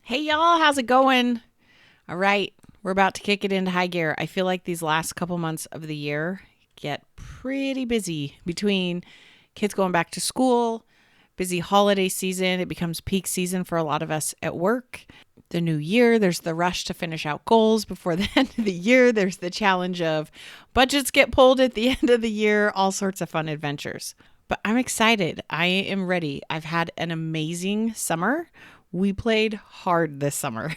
Hey y'all, how's it going? All right, we're about to kick it into high gear. I feel like these last couple months of the year get pretty busy between kids going back to school, busy holiday season. It becomes peak season for a lot of us at work. The new year, there's the rush to finish out goals before the end of the year. There's the challenge of budgets get pulled at the end of the year, all sorts of fun adventures. But I'm excited. I am ready. I've had an amazing summer. We played hard this summer.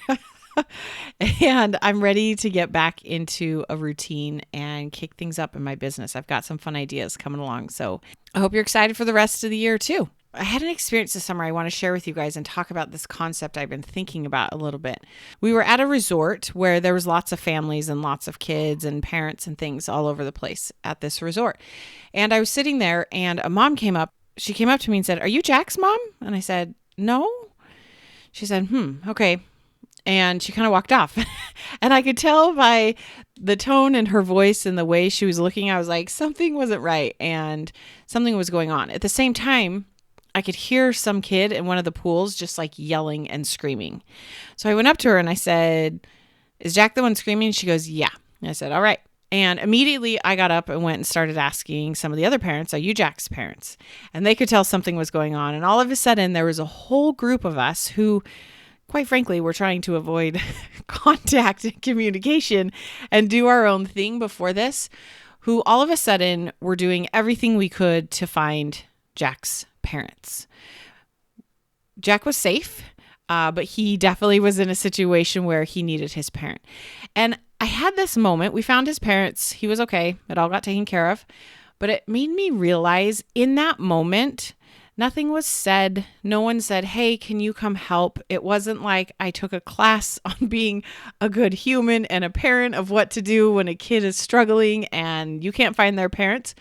And I'm ready to get back into a routine and kick things up in my business. I've got some fun ideas coming along. So I hope you're excited for the rest of the year too. I had an experience this summer I want to share with you guys and talk about this concept I've been thinking about a little bit. We were at a resort where there was lots of families and lots of kids and parents and things all over the place at this resort. And I was sitting there and a mom came up. She came up to me and said, "Are you Jack's mom?" And I said, "No." She said, okay. And she kind of walked off. And I could tell by the tone in her voice and the way she was looking, I was like, something wasn't right and something was going on. At the same time, I could hear some kid in one of the pools just like yelling and screaming. So I went up to her and I said, "Is Jack the one screaming?" She goes, "Yeah." And I said, "All right." And immediately I got up and went and started asking some of the other parents, "Are you Jack's parents?" And they could tell something was going on. And all of a sudden, there was a whole group of us who, quite frankly, were trying to avoid contact and communication and do our own thing before this, who all of a sudden were doing everything we could to find Jack's parents. Jack was safe, but he definitely was in a situation where he needed his parent. And I had this moment. We found his parents. He was okay. It all got taken care of. But it made me realize in that moment, nothing was said. No one said, "Hey, can you come help?" It wasn't like I took a class on being a good human and a parent of what to do when a kid is struggling and you can't find their parents.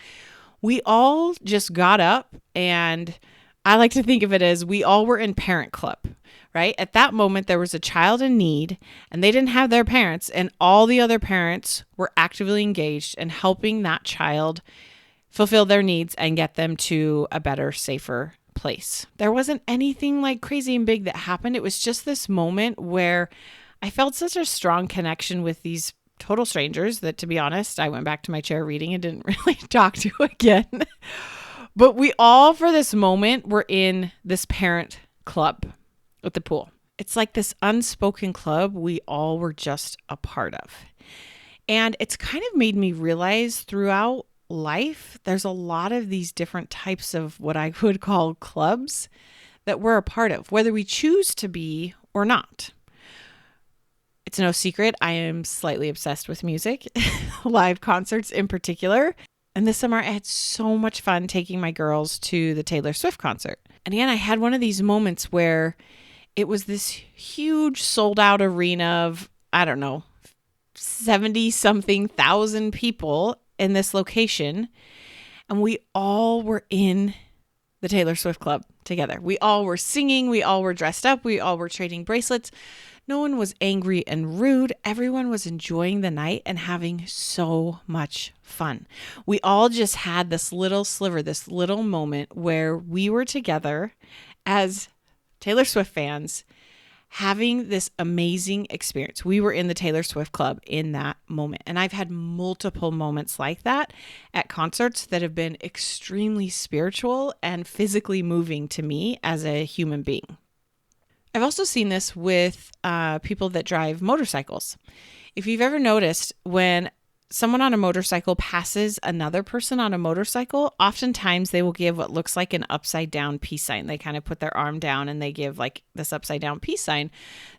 We all just got up, and I like to think of it as we all were in parent club, right? At that moment, there was a child in need and they didn't have their parents, and all the other parents were actively engaged in helping that child fulfill their needs and get them to a better, safer place. There wasn't anything like crazy and big that happened. It was just this moment where I felt such a strong connection with these total strangers that, to be honest, I went back to my chair reading and didn't really talk to again. But we all, for this moment, were in this parent club at the pool. It's like this unspoken club we all were just a part of. And it's kind of made me realize throughout life, there's a lot of these different types of what I would call clubs that we're a part of, whether we choose to be or not. It's no secret, I am slightly obsessed with music, live concerts in particular. And this summer, I had so much fun taking my girls to the Taylor Swift concert. And again, I had one of these moments where it was this huge sold out arena of, I don't know, 70 something thousand people in this location. And we all were in the Taylor Swift Club together. We all were singing. We all were dressed up. We all were trading bracelets. No one was angry and rude. Everyone was enjoying the night and having so much fun. We all just had this little sliver, this little moment where we were together as Taylor Swift fans having this amazing experience. We were in the Taylor Swift Club in that moment. And I've had multiple moments like that at concerts that have been extremely spiritual and physically moving to me as a human being. I've also seen this with people that drive motorcycles. If you've ever noticed, when someone on a motorcycle passes another person on a motorcycle, oftentimes they will give what looks like an upside down peace sign. They kind of put their arm down and they give like this upside down peace sign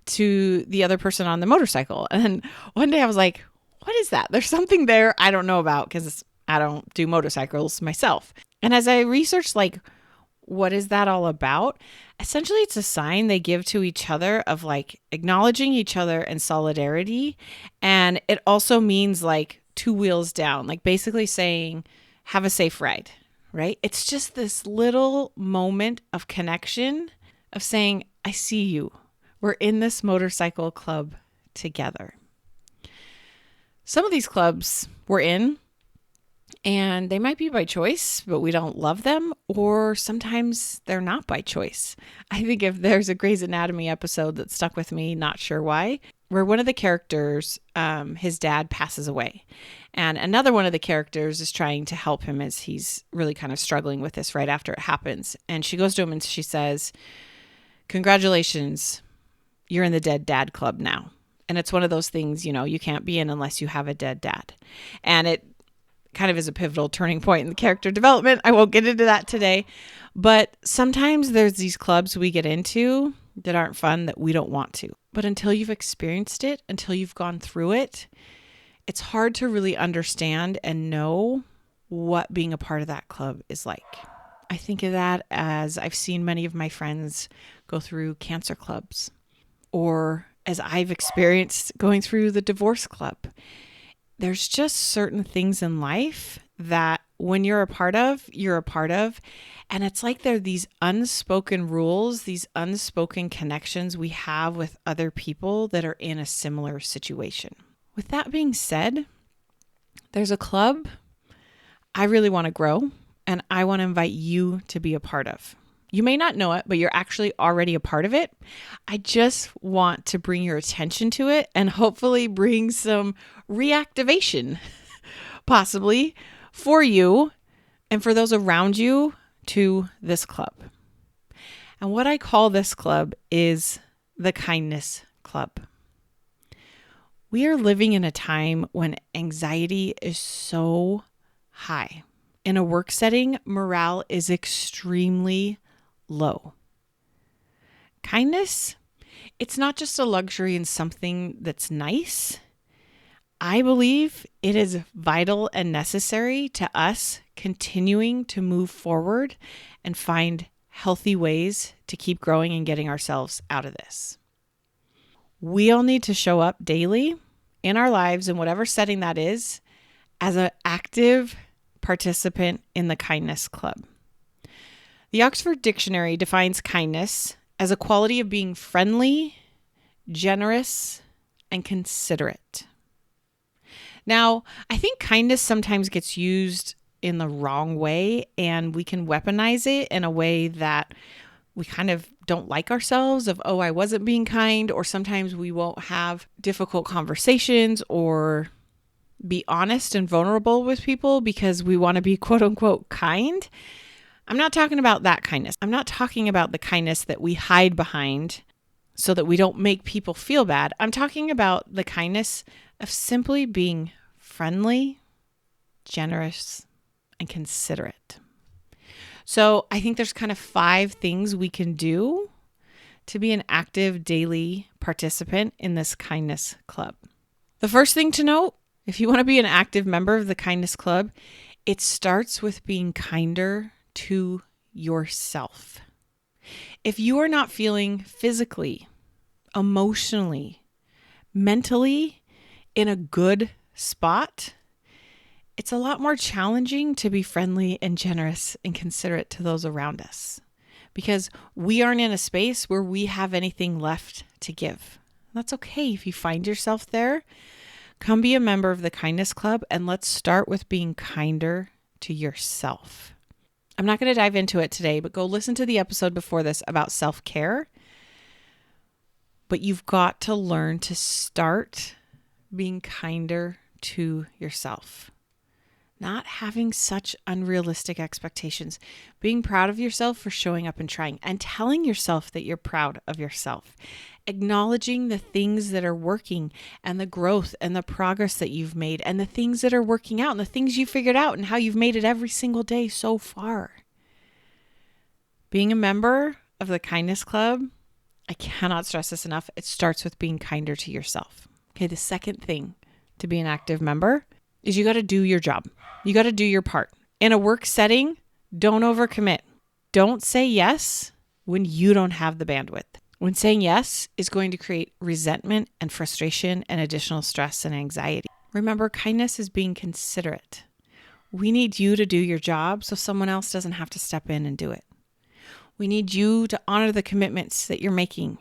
to the other person on the motorcycle. And one day I was like, what is that? There's something there I don't know about because I don't do motorcycles myself. And as I researched, like, what is that all about? Essentially, it's a sign they give to each other of like acknowledging each other and solidarity. And it also means like two wheels down, like basically saying, have a safe ride, right? It's just this little moment of connection of saying, I see you. We're in this motorcycle club together. Some of these clubs we're in, And they might be by choice, but we don't love them, or sometimes they're not by choice. I think if there's a Grey's Anatomy episode that stuck with me, not sure why, where one of the characters, his dad passes away. And another one of the characters is trying to help him as he's really kind of struggling with this right after it happens. And she goes to him and she says, "Congratulations, you're in the dead dad club now." And it's one of those things, you can't be in unless you have a dead dad. And it kind of is a pivotal turning point in the character development. I won't get into that today. But sometimes there's these clubs we get into that aren't fun that we don't want to. But until you've experienced it, until you've gone through it, it's hard to really understand and know what being a part of that club is like. I think of that as I've seen many of my friends go through cancer clubs, or as I've experienced going through the divorce club. There's just certain things in life that when you're a part of, you're a part of. And it's like there are these unspoken rules, these unspoken connections we have with other people that are in a similar situation. With that being said, there's a club I really want to grow and I want to invite you to be a part of. You may not know it, but you're actually already a part of it. I just want to bring your attention to it and hopefully bring some reactivation, possibly, for you and for those around you to this club. And what I call this club is the Kindness Club. We are living in a time when anxiety is so high. In a work setting, morale is extremely low. Kindness, it's not just a luxury and something that's nice. I believe it is vital and necessary to us continuing to move forward and find healthy ways to keep growing and getting ourselves out of this. We all need to show up daily in our lives, in whatever setting that is, as an active participant in the Kindness Club. The Oxford Dictionary defines kindness as a quality of being friendly, generous, and considerate. Now, I think kindness sometimes gets used in the wrong way, and we can weaponize it in a way that we kind of don't like ourselves of, I wasn't being kind, or sometimes we won't have difficult conversations or be honest and vulnerable with people because we want to be quote unquote kind. I'm not talking about that kindness. I'm not talking about the kindness that we hide behind so that we don't make people feel bad. I'm talking about the kindness of simply being friendly, generous, and considerate. So I think there's kind of 5 things we can do to be an active daily participant in this Kindness Club. The first thing to note, if you want to be an active member of the Kindness Club, it starts with being kinder to yourself. If you are not feeling physically, emotionally, mentally in a good spot, it's a lot more challenging to be friendly and generous and considerate to those around us because we aren't in a space where we have anything left to give. That's okay if you find yourself there. Come be a member of the Kindness Club and let's start with being kinder to yourself. I'm not going to dive into it today, but go listen to the episode before this about self-care. But you've got to learn to start being kinder to yourself. Not having such unrealistic expectations. Being proud of yourself for showing up and trying. And telling yourself that you're proud of yourself. Acknowledging the things that are working and the growth and the progress that you've made and the things that are working out and the things you figured out and how you've made it every single day so far. Being a member of the Kindness Club, I cannot stress this enough. It starts with being kinder to yourself. Okay, the second thing to be an active member is you got to do your job. You got to do your part. In a work setting, don't overcommit. Don't say yes when you don't have the bandwidth. When saying yes is going to create resentment and frustration and additional stress and anxiety. Remember, kindness is being considerate. We need you to do your job so someone else doesn't have to step in and do it. We need you to honor the commitments that you're making,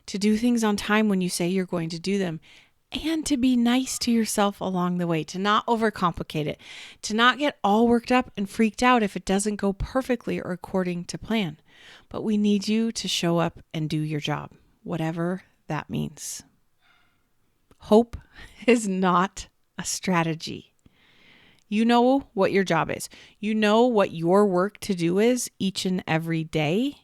to do things on time when you say you're going to do them, and to be nice to yourself along the way, to not overcomplicate it, to not get all worked up and freaked out if it doesn't go perfectly or according to plan. But we need you to show up and do your job, whatever that means. Hope is not a strategy. You know what your job is. You know what your work to do is each and every day.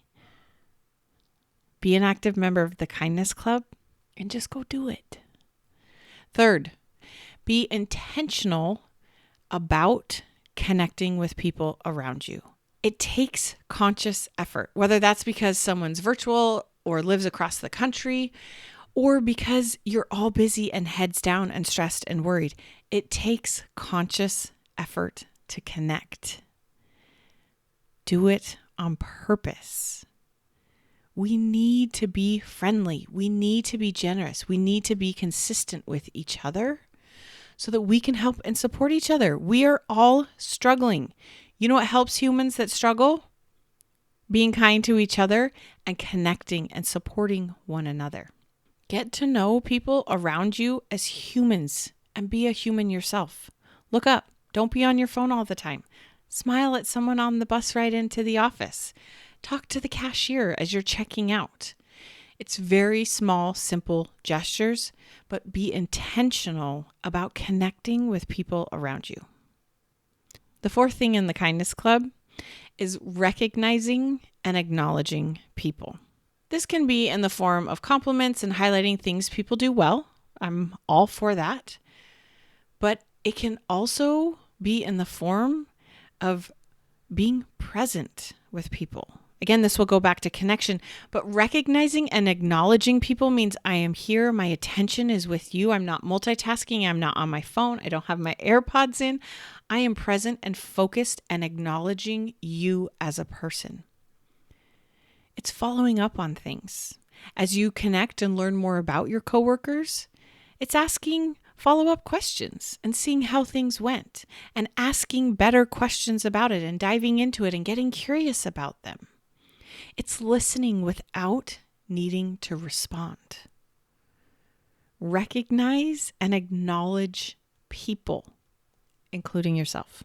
Be an active member of the Kindness Club and just go do it. Third, be intentional about connecting with people around you. It takes conscious effort, whether that's because someone's virtual or lives across the country, or because you're all busy and heads down and stressed and worried. It takes conscious effort to connect. Do it on purpose. We need to be friendly. We need to be generous. We need to be consistent with each other so that we can help and support each other. We are all struggling. You know what helps humans that struggle? Being kind to each other and connecting and supporting one another. Get to know people around you as humans and be a human yourself. Look up. Don't be on your phone all the time. Smile at someone on the bus ride into the office. Talk to the cashier as you're checking out. It's very small, simple gestures, but be intentional about connecting with people around you. The fourth thing in the Kindness Club is recognizing and acknowledging people. This can be in the form of compliments and highlighting things people do well. I'm all for that. But it can also be in the form of being present with people. Again, this will go back to connection, but recognizing and acknowledging people means I am here. My attention is with you. I'm not multitasking. I'm not on my phone. I don't have my AirPods in. I am present and focused and acknowledging you as a person. It's following up on things. As you connect and learn more about your coworkers, it's asking follow-up questions and seeing how things went and asking better questions about it and diving into it and getting curious about them. It's listening without needing to respond. Recognize and acknowledge people, including yourself.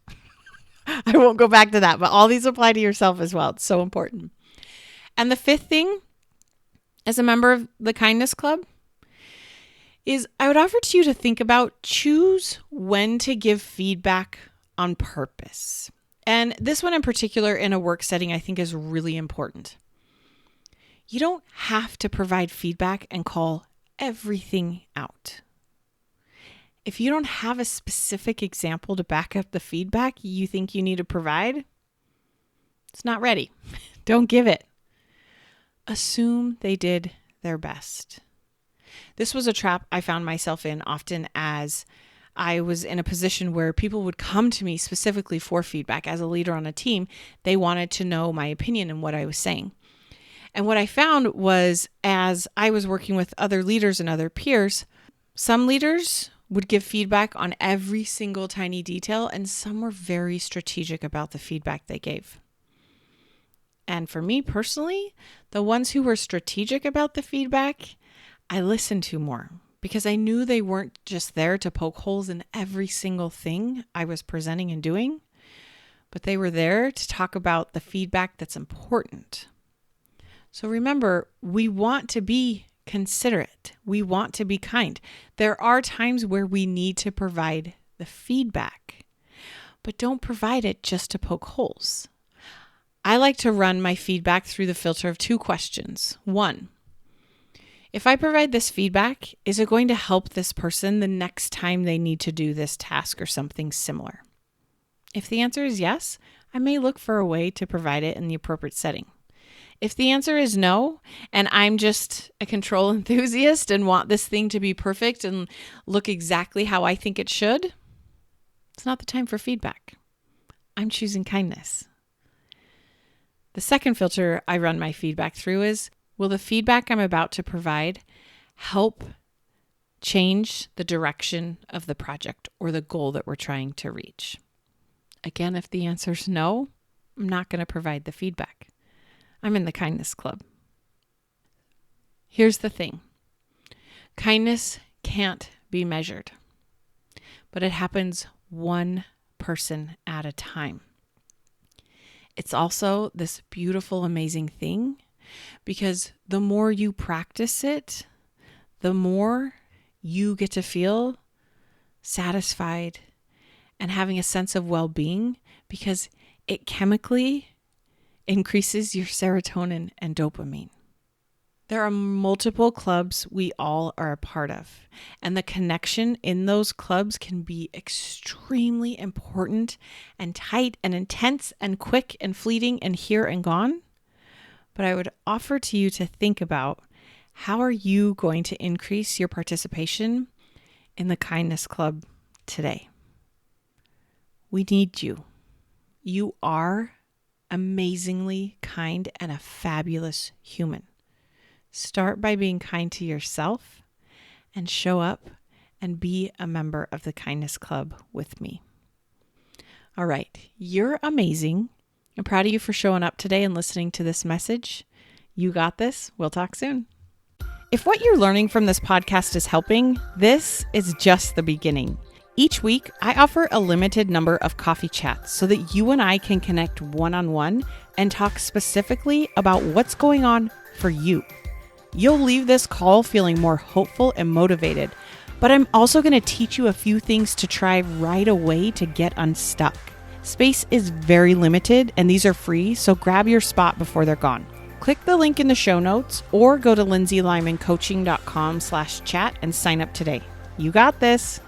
I won't go back to that, but all these apply to yourself as well. It's so important. And the fifth thing, as a member of the Kindness Club, is I would offer to you to think about choose when to give feedback on purpose. And this one in particular in a work setting, I think is really important. You don't have to provide feedback and call everything out. If you don't have a specific example to back up the feedback you think you need to provide, it's not ready. Don't give it. Assume they did their best. This was a trap I found myself in often as I was in a position where people would come to me specifically for feedback. As a leader on a team, they wanted to know my opinion and what I was saying. And what I found was as I was working with other leaders and other peers, some leaders would give feedback on every single tiny detail, and some were very strategic about the feedback they gave. And for me personally, the ones who were strategic about the feedback, I listened to more because I knew they weren't just there to poke holes in every single thing I was presenting and doing, but they were there to talk about the feedback that's important. So remember, we want to be considerate. We want to be kind. There are times where we need to provide the feedback, but don't provide it just to poke holes. I like to run my feedback through the filter of 2 questions. 1, if I provide this feedback, is it going to help this person the next time they need to do this task or something similar? If the answer is yes, I may look for a way to provide it in the appropriate setting. If the answer is no, and I'm just a control enthusiast and want this thing to be perfect and look exactly how I think it should, it's not the time for feedback. I'm choosing kindness. The second filter I run my feedback through is, will the feedback I'm about to provide help change the direction of the project or the goal that we're trying to reach? Again, if the answer is no, I'm not going to provide the feedback. I'm in the Kindness Club. Here's the thing. Kindness can't be measured. But it happens one person at a time. It's also this beautiful, amazing thing because the more you practice it, the more you get to feel satisfied and having a sense of well-being because it chemically increases your serotonin and dopamine. There are multiple clubs we all are a part of, and the connection in those clubs can be extremely important and tight and intense and quick and fleeting and here and gone. But I would offer to you to think about how are you going to increase your participation in the Kindness Club today? We need you. You are amazingly kind and a fabulous human. Start by being kind to yourself and show up and be a member of the Kindness Club with me. All right, you're amazing. I'm proud of you for showing up today and listening to this message. You got this. We'll talk soon. If what you're learning from this podcast is helping, this is just the beginning. Each week, I offer a limited number of coffee chats so that you and I can connect one-on-one and talk specifically about what's going on for you. You'll leave this call feeling more hopeful and motivated, but I'm also going to teach you a few things to try right away to get unstuck. Space is very limited and these are free, so grab your spot before they're gone. Click the link in the show notes or go to lindsaylymancoaching.com/chat and sign up today. You got this.